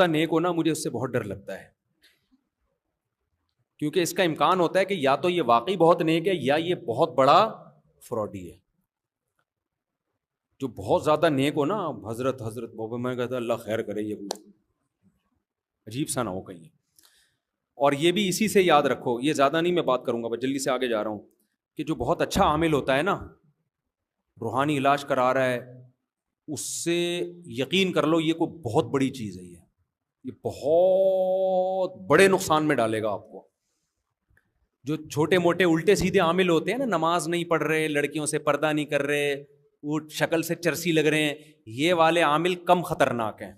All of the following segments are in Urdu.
نیک ہونا مجھے اس سے بہت ڈر لگتا ہے، کیونکہ اس کا امکان ہوتا ہے کہ یا تو یہ واقعی بہت نیک ہے یا یہ بہت بڑا فراڈی ہے۔ جو بہت زیادہ نیک ہو نا، حضرت میں کہتا اللہ خیر کرے، یہ عجیب سا نہ ہو کہیں۔ اور یہ بھی اسی سے یاد رکھو، یہ زیادہ نہیں میں بات کروں گا، بس جلدی سے آگے جا رہا ہوں، کہ جو بہت اچھا عامل ہوتا ہے نا، روحانی علاج کرا رہا ہے، اس سے یقین کر لو یہ کوئی بہت بڑی چیز ہے، یہ بہت بڑے نقصان میں ڈالے گا آپ کو۔ جو چھوٹے موٹے الٹے سیدھے عامل ہوتے ہیں نا، نماز نہیں پڑھ رہے، لڑکیوں سے پردہ نہیں کر رہے، وہ شکل سے چرسی لگ رہے ہیں، یہ والے عامل کم خطرناک ہیں۔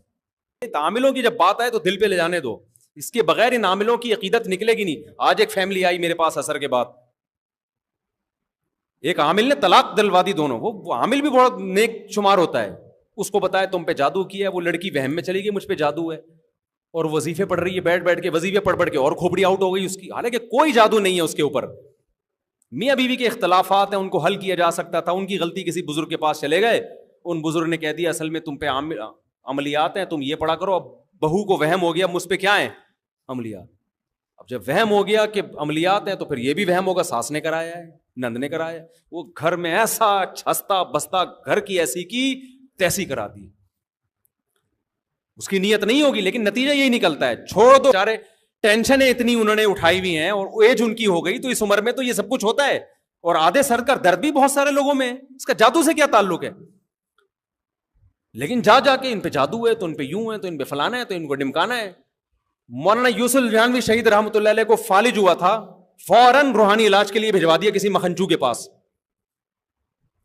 عاملوں کی جب بات آئے تو دل پہ لے جانے دو، اس کے بغیر ان عاملوں کی عقیدت نکلے گی نہیں۔ آج ایک فیملی آئی میرے پاس عصر کے بعد، ایک عامل نے طلاق دلوا دی دونوں، وہ عامل بھی بہت نیک شمار ہوتا ہے، اس کو بتایا تم پہ جادو کیا ہے، وہ لڑکی وہم میں چلی گئی مجھ پہ جادو ہے، اور وظیفے پڑھ رہی ہے، بیٹھ کے وظیفے پڑھ کے اور کھوپڑی آؤٹ ہو گئی اس کی، حالانکہ کوئی جادو نہیں ہے اس کے اوپر۔ میاں بیوی کے اختلافات ہیں، ان کو حل کیا جا سکتا تھا، ان کی غلطی کسی بزرگ کے پاس چلے گئے، ان بزرگ نے کہہ دیا اصل میں تم پہ عملیات ہیں، تم یہ پڑھا کرو۔ اب بہو کو وہم ہو گیا مجھ پہ کیا ہیں، عملیات۔ اب جب وہم ہو گیا کہ عملیات ہیں تو پھر یہ بھی وہم ہوگا ساس نے کرایا ہے، نند نے کرایا ہے، وہ گھر میں ایسا چھستا بستا، گھر کی ایسی کی تیسی کرا دی۔ اس کی نیت نہیں ہوگی لیکن نتیجہ یہی نکلتا ہے۔ چھوڑ دو، بیچارے ٹینشنیں اتنی انہوں نے اٹھائی ہوئی ہیں، اور ایج ان کی ہو گئی، تو اس عمر میں تو یہ سب کچھ ہوتا ہے، اور آدھے سر کا درد بھی بہت سارے لوگوں میں ہے، اس کا جادو سے کیا تعلق ہے؟ لیکن جا کے ان پہ جادو ہے تو ان پہ یوں ہے تو ان پہ فلانا ہے تو ان کو ڈمکانا ہے۔ مولانا یوسف جہانوی شہید رحمۃ اللہ علیہ کو فالج ہوا تھا، فوراً روحانی علاج کے لیے بھجوا دیا کسی مکھنچو کے پاس،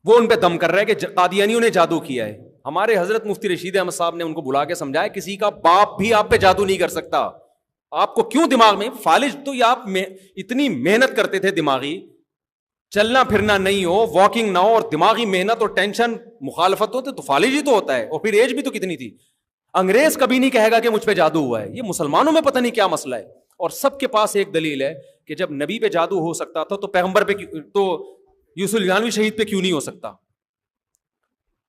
وہ ان پہ دم کر رہا ہے کہ قادیانیوں نے جادو کیا ہے۔ ہمارے حضرت مفتی رشید احمد صاحب نے ان کو بلا کے سمجھایا کسی کا باپ بھی آپ پہ جادو نہیں کر سکتا، آپ کو کیوں دماغ میں فالج، تو یہ آپ اتنی محنت کرتے تھے، دماغی چلنا پھرنا نہیں ہو، واکنگ نہ ہو، اور دماغی محنت اور ٹینشن مخالفت ہوتے تو فالج ہی تو ہوتا ہے، اور پھر ایج بھی تو کتنی تھی۔ انگریز کبھی نہیں کہے گا کہ مجھ پہ جادو ہوا ہے، یہ مسلمانوں میں پتہ نہیں کیا مسئلہ ہے۔ اور سب کے پاس ایک دلیل ہے کہ جب نبی پہ جادو ہو سکتا تھا تو پیغمبر پہ تو یوسف جہانوی شہید پہ کیوں نہیں ہو سکتا؟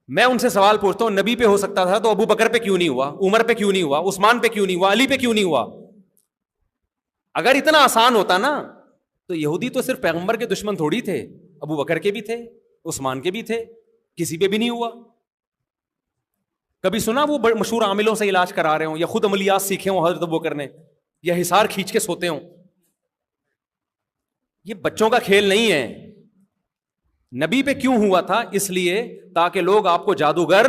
میں ان سے سوال پوچھتا ہوں، نبی پہ ہو سکتا تھا تو ابو بکر پہ کیوں نہیں ہوا، عمر پہ کیوں نہیں ہوا، عثمان پہ کیوں نہیں ہوا، علی پہ کیوں نہیں ہوا؟ اگر اتنا آسان ہوتا نا تو یہودی تو صرف پیغمبر کے دشمن تھوڑی تھے، ابو بکر کے بھی تھے، عثمان کے بھی تھے، کسی پہ بھی نہیں ہوا۔ کبھی سنا وہ مشہور عاملوں سے علاج کرا رہے ہوں، یا خود عملیات سیکھے ہوں حضرت ابو بکر نے، یا حصار کھینچ کے سوتے ہوں؟ یہ بچوں کا کھیل نہیں ہے۔ نبی پہ کیوں ہوا تھا؟ اس لیے تاکہ لوگ آپ کو جادوگر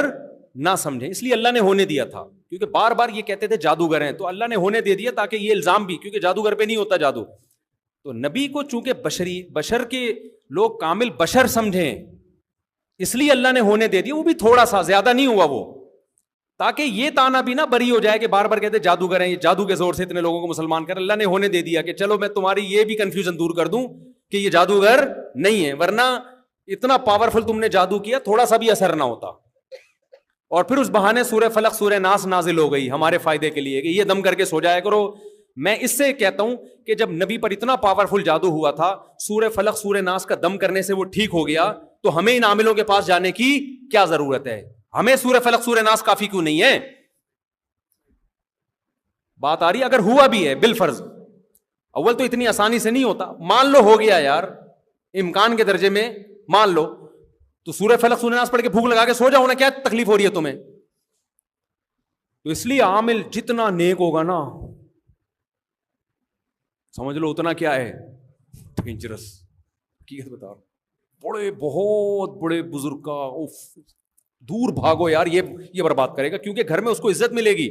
نہ سمجھیں، اس لیے اللہ نے ہونے دیا تھا، کیونکہ بار بار یہ کہتے تھے جادوگر ہیں، تو اللہ نے ہونے دے دیا تاکہ یہ الزام بھی، کیونکہ جادوگر پہ نہیں ہوتا جادو، تو نبی کو چونکہ بشر کے لوگ کامل بشر سمجھیں، اس لیے اللہ نے ہونے دے دیا، وہ بھی تھوڑا سا، زیادہ نہیں ہوا وہ، تاکہ یہ تانا بھی نہ بری ہو جائے کہ بار بار کہتے جادوگر ہیں، یہ جادو کے زور سے اتنے لوگوں کو مسلمان کر۔ اللہ نے ہونے دے دیا کہ چلو میں تمہاری یہ بھی کنفیوژن دور کر دوں کہ یہ جادوگر نہیں ہے، ورنہ اتنا پاورفل تم نے جادو کیا تھوڑا سا بھی اثر نہ ہوتا۔ اور پھر اس بہانے سورہ فلق سورہ ناس نازل ہو گئی ہمارے فائدے کے لیے کہ یہ دم کر کے سو جایا کرو۔ میں اس سے کہتا ہوں کہ جب نبی پر اتنا پاورفل جادو ہوا تھا، سورہ فلق سورہ ناس کا دم کرنے سے وہ ٹھیک ہو گیا، تو ہمیں ان عاملوں کے پاس جانے کی کیا ضرورت ہے؟ ہمیں سورہ فلق سورہ ناس کافی کیوں نہیں ہے؟ بات آ رہی ہے؟ اگر ہوا بھی ہے بالفرض، اول تو اتنی آسانی سے نہیں ہوتا، مان لو ہو گیا یار، امکان کے درجے میں مان لو، تو سورہ فلق سورہ ناس پڑھ کے بھوک لگا کے سو جاؤ نا، کیا تکلیف ہو رہی ہے تمہیں؟ تو اس لیے عامل جتنا نیک ہوگا نا، سمجھ لو اتنا کیا ہے، ڈینجرس۔ حقیقت بتا رہا ہوں، بڑے بہت بڑے بزرگ کا دور بھاگو یار، یہ برباد کرے گا، کیونکہ گھر میں اس کو عزت ملے گی۔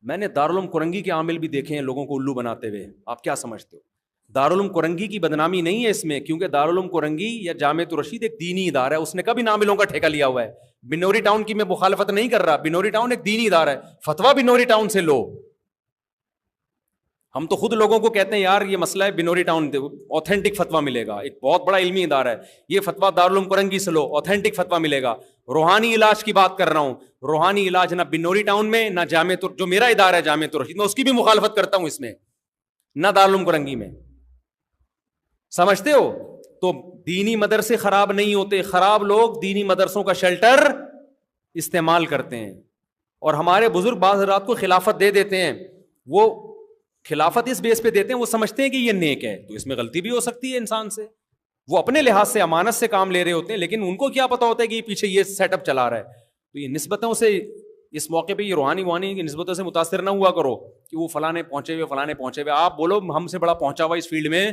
میں نے دارالعلوم کرنگی کے عامل بھی دیکھے ہیں لوگوں کو الو بناتے ہوئے، آپ کیا سمجھتے ہو؟ دارالعلوم کرنگی کی بدنامی نہیں ہے اس میں، کیونکہ دارالعلوم کرنگی یا جامعۃ الرشید ایک دینی ادارہ ہے، اس نے کبھی عاملوں کا ٹھیکہ لیا ہوا ہے۔ بنوری ٹاؤن کی میں مخالفت نہیں کر رہا، بنوری ٹاؤن ایک دینی ادارہ ہے، فتویٰ بنوری ٹاؤن سے لو۔ ہم تو خود لوگوں کو کہتے ہیں یار یہ مسئلہ ہے بنوری ٹاؤن، اوتھینٹک فتویٰ ملے گا، ایک بہت بڑا علمی ادارہ ہے، یہ فتویٰ دارالعلوم کرنگی سے لو، اوتھینٹک فتویٰ ملے گا۔ روحانی علاج کی بات کر رہا ہوں، روحانی علاج نہ بنوری ٹاؤن میں، نہ جامعۃ، جو میرا ادارہ ہے جامعۃ الرشید، میں اس کی بھی مخالفت کرتا ہوں اس میں، نہ دارالعلوم کرنگی میں۔ سمجھتے ہو؟ تو دینی مدرسے خراب نہیں ہوتے، خراب لوگ دینی مدرسوں کا شیلٹر استعمال کرتے ہیں، اور ہمارے بزرگ بعض حضرات کو خلافت دے دیتے ہیں, وہ خلافت اس بیس پہ دیتے ہیں, وہ سمجھتے ہیں کہ یہ نیک ہے, تو اس میں غلطی بھی ہو سکتی ہے انسان سے, وہ اپنے لحاظ سے امانت سے کام لے رہے ہوتے ہیں, لیکن ان کو کیا پتا ہوتا ہے کہ پیچھے یہ سیٹ اپ چلا رہا ہے. تو یہ نسبتوں سے اس موقع پہ یہ روحانی کی نسبتوں سے متاثر نہ ہوا کرو کہ وہ فلاں پہنچے ہوئے. آپ بولو ہم سے بڑا پہنچا ہوا اس فیلڈ میں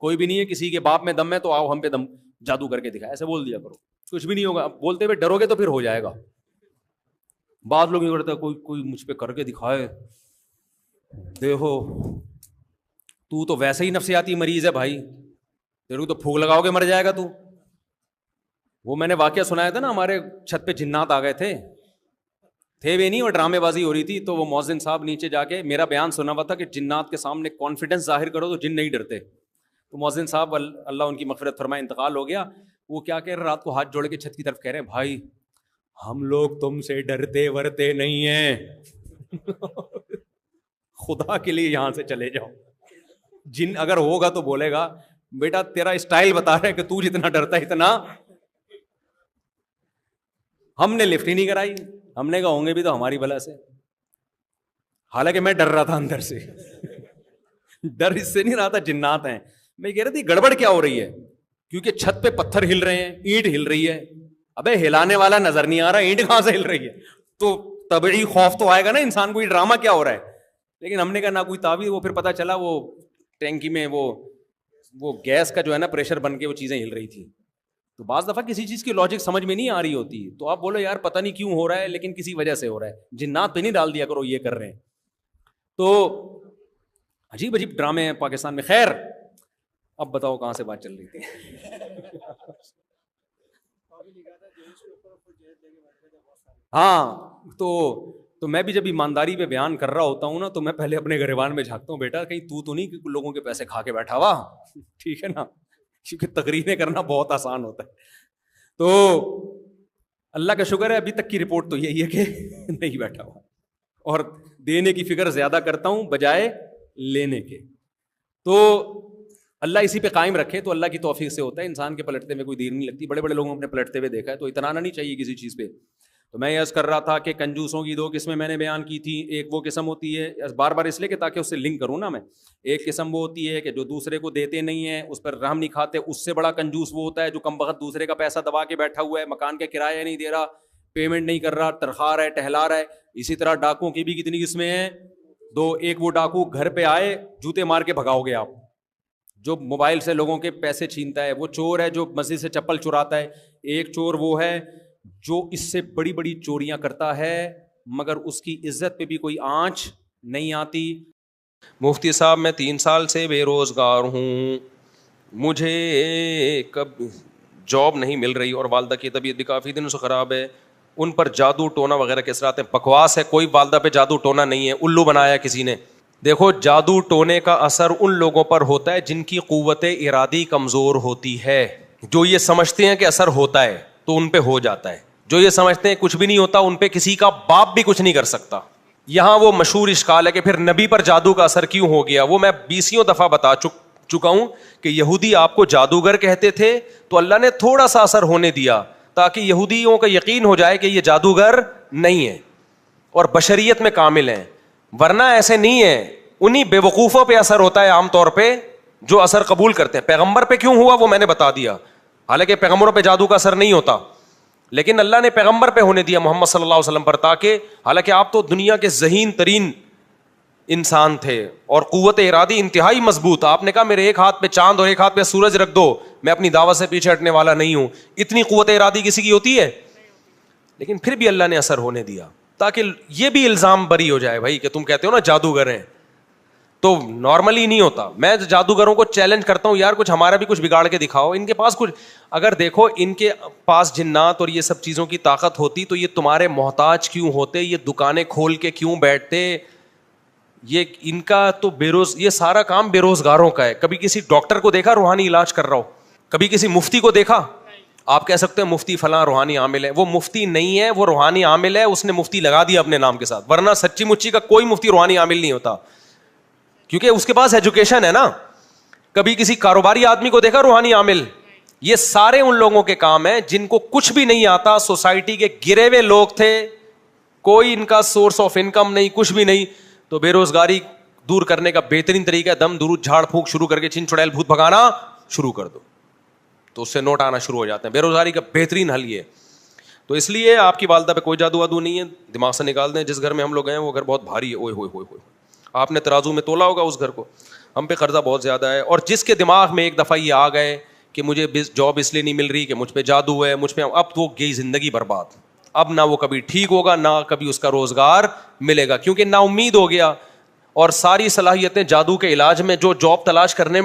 کوئی بھی نہیں ہے, کسی کے باپ میں دم ہے تو آؤ ہم پہ دم جادو کر کے دکھا, ایسے بول دیا کرو, کچھ بھی نہیں ہوگا. بولتے ہوئے ڈرو گے تو پھر ہو جائے گا. بعض لوگ یہ کرتے ہیں کوئی مجھ پہ کر کے دکھائے, دیکھو تو ویسے ہی نفسیاتی مریض ہے بھائی, تیرے کو تو پھونک لگاؤ گے مر جائے گا تو. وہ میں نے واقعہ سنایا تھا نا, ہمارے چھت پہ جنات آ گئے تھے بھی نہیں, اور ڈرامے بازی ہو رہی تھی, تو وہ مؤذن صاحب نیچے جا کے میرا بیان سنا ہوا تھا کہ جنات کے سامنے کانفیڈنس ظاہر کرو تو جن نہیں ڈرتے. تو مؤذن صاحب اللہ ان کی مغفرت فرمائے انتقال ہو گیا, وہ کیا کہہ رہے, رات کو ہاتھ جوڑ کے چھت کی طرف کہہ رہے ہیں, بھائی ہم لوگ تم سے ڈرتے ورتے نہیں ہیں, خدا کے لیے یہاں سے چلے جاؤ. جن اگر ہوگا تو بولے گا بیٹا تیرا اسٹائل بتا رہا ہے کہ تو جتنا ڈرتا ہے اتنا. ہم نے لفٹ ہی نہیں کرائی, ہم نے کہا ہوں گے بھی تو ہماری بلا سے, حالانکہ میں ڈر رہا تھا اندر سے. ڈر اس سے نہیں رہا تھا, جنات ہیں. میں کہہ رہا تھی گڑبڑ کیا ہو رہی ہے, کیونکہ چھت پہ پتھر ہل رہے ہیں, اینٹ ہل رہی ہے. ابے ہلانے والا نظر نہیں آ رہا, اینٹ کہاں سے ہل رہی ہے, تو طبعی خوف تو آئے گا نا انسان کو, یہ ڈرامہ کیا ہو رہا ہے. لیکن ہم نے کہا نہ کوئی تعویذ. وہ پھر پتا چلا وہ ٹینکی میں وہ گیس کا جو ہے نا پریشر بن کے وہ چیزیں ہل رہی تھی. تو بعض دفعہ کسی چیز کی لاجک سمجھ میں نہیں آ رہی ہوتی, تو آپ بولو یار پتہ نہیں کیوں ہو رہا ہے, لیکن کسی وجہ سے ہو رہا ہے. جنات پہ نہیں ڈال دیا کرو یہ کر رہے ہیں. تو عجیب عجیب ڈرامے ہیں پاکستان میں. خیر اب بتاؤ کہاں سے بات چل رہی تھی. ہاں تو میں بھی جب ایمانداری پہ بیان کر رہا ہوتا ہوں نا, تو میں پہلے اپنے گریبان میں جھانکتا ہوں, بیٹا کہیں تو نہیں لوگوں کے پیسے کھا کے بیٹھا ہوا, ٹھیک ہے نا, کیونکہ تقریریں کرنا بہت آسان ہوتا ہے. تو اللہ کا شکر ہے ابھی تک کی رپورٹ تو یہی ہے کہ نہیں بیٹھا ہوا, اور دینے کی فکر زیادہ کرتا ہوں بجائے لینے کے. تو اللہ اسی پہ قائم رکھے, تو اللہ کی توفیق سے ہوتا ہے. انسان کے پلٹتے میں کوئی دیر نہیں لگتی, بڑے بڑے لوگوں نے پلٹتے ہوئے دیکھا ہے, تو اتنا نہیں چاہیے کسی چیز پہ. تو میں یہ عرض کر رہا تھا کہ کنجوسوں کی دو قسمیں میں نے بیان کی تھی. ایک وہ قسم ہوتی ہے, بار بار اس لیے کہ تاکہ اس سے لنک کروں نا میں, ایک قسم وہ ہوتی ہے کہ جو دوسرے کو دیتے نہیں ہیں, اس پر رحم نہیں کھاتے. اس سے بڑا کنجوس وہ ہوتا ہے جو کم بخت دوسرے کا پیسہ دبا کے بیٹھا ہوا ہے, مکان کا کرایہ نہیں دے رہا, پیمنٹ نہیں کر رہا, ترخا رہا ہے, ٹہلا رہا ہے. اسی طرح ڈاکوؤں کی بھی کتنی قسمیں ہیں, دو. ایک وہ ڈاکو گھر پہ آئے جوتے مار کے بھگاؤ گے آپ, جو موبائل سے لوگوں کے پیسے چھینتا ہے. وہ چور ہے جو مسجد سے چپل چراتا ہے. ایک چور وہ ہے جو اس سے بڑی بڑی چوریاں کرتا ہے مگر اس کی عزت پہ بھی کوئی آنچ نہیں آتی. مفتی صاحب میں 3 سال سے بے روزگار ہوں, مجھے کب جاب نہیں مل رہی, اور والدہ کی طبیعت بھی کافی دنوں سے خراب ہے. ان پر جادو ٹونا وغیرہ کس طرح آتے ہیں؟ بکواس ہے, کوئی والدہ پہ جادو ٹونا نہیں ہے, الو بنایا کسی نے. دیکھو جادو ٹونے کا اثر ان لوگوں پر ہوتا ہے جن کی قوت ارادی کمزور ہوتی ہے. جو یہ سمجھتے ہیں کہ اثر ہوتا ہے تو ان پہ ہو جاتا ہے, جو یہ سمجھتے ہیں کچھ بھی نہیں ہوتا ان پہ کسی کا باپ بھی کچھ نہیں کر سکتا. یہاں وہ مشہور اشکال ہے کہ پھر نبی پر جادو کا اثر کیوں ہو گیا. وہ میں 20 دفعہ بتا چکا ہوں کہ یہودی آپ کو جادوگر کہتے تھے, تو اللہ نے تھوڑا سا اثر ہونے دیا تاکہ یہودیوں کا یقین ہو جائے کہ یہ جادوگر نہیں ہے اور بشریت میں کامل ہیں, ورنہ ایسے نہیں ہے. انہی بے وقوفوں پہ اثر ہوتا ہے عام طور پہ جو اثر قبول کرتے ہیں. پیغمبر پہ کیوں ہوا وہ میں نے بتا دیا, حالانکہ پیغمبروں پہ جادو کا اثر نہیں ہوتا, لیکن اللہ نے پیغمبر پہ ہونے دیا محمد صلی اللہ علیہ وسلم پر, تاکہ حالانکہ آپ تو دنیا کے ذہین ترین انسان تھے اور قوت ارادی انتہائی مضبوط. آپ نے کہا میرے ایک ہاتھ پہ چاند اور ایک ہاتھ پہ سورج رکھ دو, میں اپنی دعوت سے پیچھے ہٹنے والا نہیں ہوں. اتنی قوت ارادی کسی کی ہوتی ہے؟ لیکن پھر بھی اللہ نے اثر ہونے دیا تاکہ یہ بھی الزام بری ہو جائے بھائی کہ تم کہتے ہو نا جادوگر ہیں, تو نارملی نہیں ہوتا. میں جادوگروں کو چیلنج کرتا ہوں, یار کچھ ہمارا بھی کچھ بگاڑ کے دکھاؤ. ان کے پاس کچھ, اگر دیکھو ان کے پاس جنات اور یہ سب چیزوں کی طاقت ہوتی تو یہ تمہارے محتاج کیوں ہوتے, یہ دکانیں کھول کے کیوں بیٹھتے. یہ ان کا تو یہ سارا کام بے روزگاروں کا ہے. کبھی کسی ڈاکٹر کو دیکھا روحانی علاج کر رہا ہو؟ کبھی کسی مفتی کو دیکھا؟ آپ کہہ سکتے ہیں مفتی فلاں روحانی عامل ہے, وہ مفتی نہیں ہے, وہ روحانی عامل ہے, اس نے مفتی لگا دیا اپنے نام کے ساتھ, ورنہ سچی مچی کا کوئی مفتی روحانی عامل نہیں ہوتا, کیونکہ اس کے پاس ایجوکیشن ہے نا. کبھی کسی کاروباری آدمی کو دیکھا روحانی عامل؟ یہ سارے ان لوگوں کے کام ہیں جن کو کچھ بھی نہیں آتا, سوسائٹی کے گرے ہوئے لوگ تھے, کوئی ان کا سورس آف انکم نہیں, کچھ بھی نہیں, تو بے روزگاری دور کرنے کا بہترین طریقہ ہے دم درود جھاڑ پھونک شروع کر کے چن چڑیل بھوت بھگانا شروع کر دو, تو اس سے نوٹ آنا شروع ہو جاتے ہیں. بے روزگاری کا بہترین حل یہ. تو اس لیے آپ کی والدہ پہ کوئی جادو وادو نہیں ہے, دماغ سے نکال دیں. جس گھر میں ہم لوگ ہیں وہ گھر بہت بھاری ہے, اوئے ہوئے ہوئے ہوئے, آپ نے ترازو میں تولا ہوگا اس گھر کو. ہم پہ قرضہ بہت زیادہ ہے, اور جس کے دماغ میں ایک دفعہ یہ آ گئے کہ مجھے جاب اس لیے نہیں مل رہی کہ مجھ پہ جادو ہے, مجھ پہ, اب تو گئی زندگی برباد. اب نہ وہ کبھی ٹھیک ہوگا, نہ کبھی اس کا روزگار ملے گا, کیونکہ نا امید ہو گیا. اور ساری صلاحیتیں جادو کے علاج میں, جو جاب تلاش کرنے میں